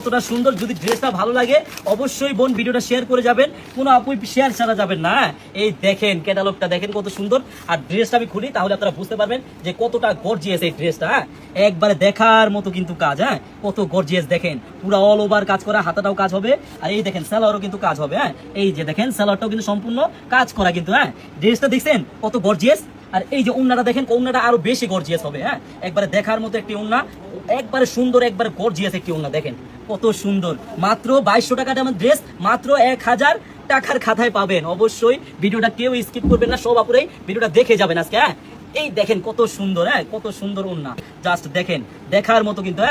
কতটা সুন্দর। যদি ড্রেসটা ভালো লাগে অবশ্যই বোন ভিডিওটা শেয়ার করে যাবেন, কোনো আপুই শেয়ার ছাড়া যাবেন না। এই দেখেন ক্যাটালগটা দেখেন কত সুন্দর। আর ড্রেসটা আমি খুলি তাহলে আপনারা বুঝতে পারবেন যে কতটা গর্জিয়াস এই ড্রেসটা। একবারে দেখার মতো কিন্তু কাজ, কত গর্জিয়াস দেখেন, পুরো অল ওভার কাজ করা, হাতাটাও কাজ হবে। আর এই দেখেন সালোয়ারও কিন্তু কাজ হবে। এই যে দেখেন সালোয়ারটাও কিন্তু সম্পূর্ণ কাজ করা কিন্তু। ড্রেসটা দেখছেন কত গর্জিয়াস। আর এই যে ওন্নাটা দেখেন, ওন্নাটা আরো বেশি গর্জিয়াস হবে। একবারে দেখার মতো একটি ওন্না, একবারে সুন্দর, একবারে গর্জিয়াস একটি ওন্না দেখেন কত সুন্দর। মাত্র 2200 টাকা দামের ড্রেস, মাত্র 1000 টাকার খাতায় পাবেন। অবশ্যই ভিডিওটা কেউ স্কিপ করবেন না, সব আপুরাই ভিডিওটা দেখে যাবেন আজকে। এই দেখেন কত সুন্দর, কত সুন্দর ওন্না, জাস্ট দেখেন দেখার মতো কিন্তু।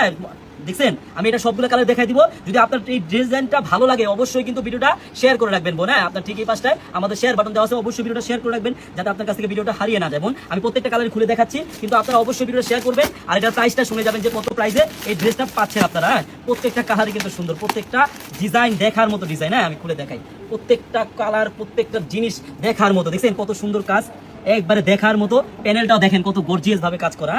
দেখছেন আমি এটা সবগুলো কালার দেখাই দিব। যদি আপনার এই ডিজাইনটা ভালো লাগে অবশ্যই কিন্তু ভিডিওটা শেয়ার করে রাখবেন বোন। আপনার ঠিক এই পাশটায় আমাদের শেয়ার বাটন দেওয়া আছে, অবশ্যই ভিডিওটা শেয়ার করে রাখবেন যাতে আপনার কাছ থেকে ভিডিওটা হারিয়ে না যায় বোন। আমি প্রত্যেকটা কালার খুলে দেখাচ্ছি, কিন্তু আপনারা অবশ্যই ভিডিওটা শেয়ার করবেন। আর এটার প্রাইসটা শুনে যাবেন যে কত প্রাইসে এই ড্রেসটা পাচ্ছেন আপনারা। প্রত্যেকটা কালারই কিন্তু সুন্দর, প্রত্যেকটা ডিজাইন দেখার মতো ডিজাইন। আমি খুলে দেখাই, প্রত্যেকটা কালার, প্রত্যেকটা জিনিস দেখার মতো। দেখছেন কত সুন্দর কাজ, একবারে দেখার মতো। প্যানেলটাও দেখেন কত গর্জিয়াস ভাবে কাজ করা।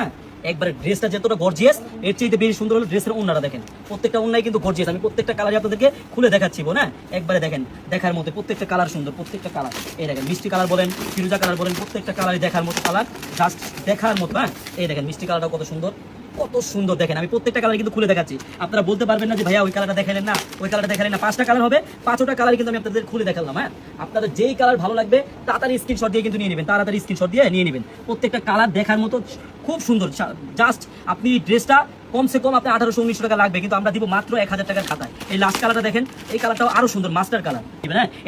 একবারে ড্রেসটা যতটা গর্জিয়াস, এর চেয়ে বেশি সুন্দর হলো ড্রেসের ওন্নাটা দেখেন। প্রত্যেকটা ওন্নাই কিন্তু গর্জিয়াস। আমি প্রত্যেকটা কালারই আপনাদেরকে খুলে দেখাচ্ছি বোন। একবারে দেখেন দেখার মতো, প্রত্যেকটা কালার সুন্দর, প্রত্যেকটা কালার। এই দেখেন মিষ্টি কালার বলেন, ফিরোজা কালার বলেন, প্রত্যেকটা কালারই দেখার মতো কালার, জাস্ট দেখার মতো। এই দেখেন মিষ্টি কালারটাও কত সুন্দর, কত সুন্দর দেখেন। আমি প্রত্যেকটা কালার কিন্তু খুলে দেখাচ্ছি, আপনারা বলতে পারবেন না যে ভাইয়া ওই কালারটা দেখালেন না, ওই কালারটা দেখালেন না। 5টা কালার হবে, 5টা কালার কিন্তু আমি আপনাদের খুলে দেখালাম। আপনাদের যেই কালার ভালো লাগবে তাড়াতাড়ি স্ক্রিনশট দিয়ে কিন্তু নিয়ে নেবেন, তাড়াতাড়ি স্ক্রিনশট দিয়ে নিয়ে নেবেন। প্রত্যেকটা কালার দেখার মতো, খুব সুন্দর। জাস্ট আপনি ড্রেসটা কমসে কম আপনার 1800-1900 টাকা লাগবে, কিন্তু আমরা দিব মাত্র 1000 টাকার খাতায়। এই লাস্ট কালারটা দেখেন, এই কালারটাও আরো সুন্দর, মাস্টার কালার।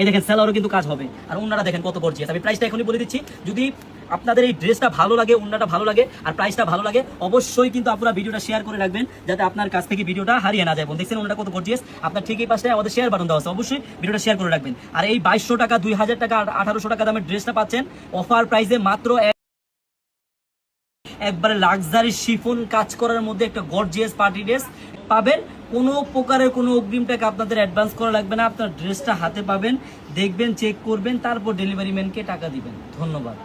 এই দেখেন সালোয়ারও কিন্তু কাজ হবে। আর ওন্নাটা দেখেন কত গর্জিয়াস। আমি প্রাইসটা এখনই বলে দিচ্ছি, যদি আপনাদের এই ড্রেসটা ভালো লাগে, ওন্নাটা ভালো লাগে, আর প্রাইসটা ভালো লাগে, অবশ্যই কিন্তু আপনারা ভিডিওটা শেয়ার করে রাখবেন যাতে আপনার কাছ থেকে ভিডিওটা হারিয়ে না যায়। দেখছেন ওন্নাটা কত গর্জিয়াস। আপনার ঠিক এই পাশে আমাদের শেয়ার বাটন দেওয়া আছে, অবশ্যই ভিডিওটা শেয়ার করে রাখবেন। আর এই 2200 টাকা, 2000 টাকা, 1800 টাকা দামের ড্রেসটা পাচ্ছেন অফার প্রাইসে মাত্র একবারে লাক্সারি শিফন কাজ করার মধ্যে একটা গর্জিয়াস পার্টি ড্রেস পাবেন। কোনো প্রকারের কোনো অগ্রিম টাকা আপনাদের অ্যাডভান্স করা লাগবে না। আপনার ড্রেসটা হাতে পাবেন, দেখবেন, চেক করবেন, তারপর ডেলিভারি ম্যানকে টাকা দিবেন। ধন্যবাদ।